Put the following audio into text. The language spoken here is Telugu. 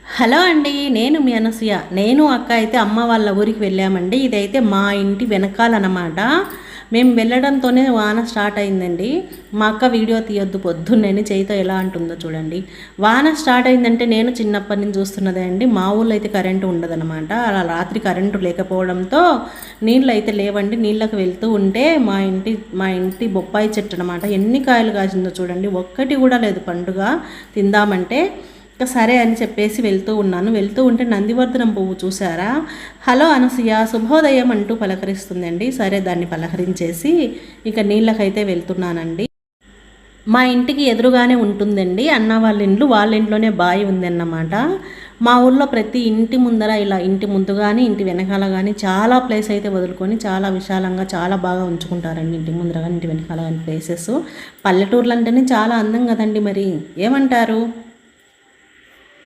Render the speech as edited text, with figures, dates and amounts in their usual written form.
హలో అండి, నేను మీ అనసూయ. నేను అక్క అయితే అమ్మ వాళ్ళ ఊరికి వెళ్ళామండి. ఇదైతే మా ఇంటి వెనకాలన్నమాట. మేము వెళ్ళడంతోనే వాన స్టార్ట్ అయిందండి. మా అక్క వీడియో తీయొద్దు పొద్దున్నే చేయితో ఎలా అంటుందో చూడండి. వాన స్టార్ట్ అయిందంటే నేను చిన్నప్పటి నుంచి చూస్తున్నదే అండి. మా ఊళ్ళో అయితే కరెంటు ఉండదన్నమాట. అలా రాత్రి కరెంటు లేకపోవడంతో నీళ్ళు అయితే లేవండి. నీళ్ళకి వెళ్తూ ఉంటే మా ఇంటి బొప్పాయి చెట్టు అనమాట. ఎన్ని కాయలు కాసిందో చూడండి. ఒక్కటి కూడా లేదు పండుగ తిందామంటే. ఇంకా సరే అని చెప్పేసి వెళ్తూ ఉన్నాను. వెళ్తూ ఉంటే నందివర్ధనం పువ్వు చూసారా? హలో అనసూయ, శుభోదయం అంటూ పలకరిస్తుందండి. సరే దాన్ని పలకరించేసి ఇక నీళ్ళకైతే వెళ్తున్నానండి. మా ఇంటికి ఎదురుగానే ఉంటుందండి అన్న వాళ్ళ ఇంట్లో. వాళ్ళ ఇంట్లోనే బావి ఉందన్నమాట. మా ఊళ్ళో ప్రతి ఇంటి ముందర ఇలా ఇంటి ముందు కానీ ఇంటి వెనకాల కానీ చాలా ప్లేస్ అయితే వదులుకొని చాలా విశాలంగా చాలా బాగా ఉంచుకుంటారండి. ఇంటి ముందర కానీ ఇంటి వెనకాల కానీ ప్లేసెస్. పల్లెటూర్లు అంటేనే చాలా అందం కదండి, మరి ఏమంటారు?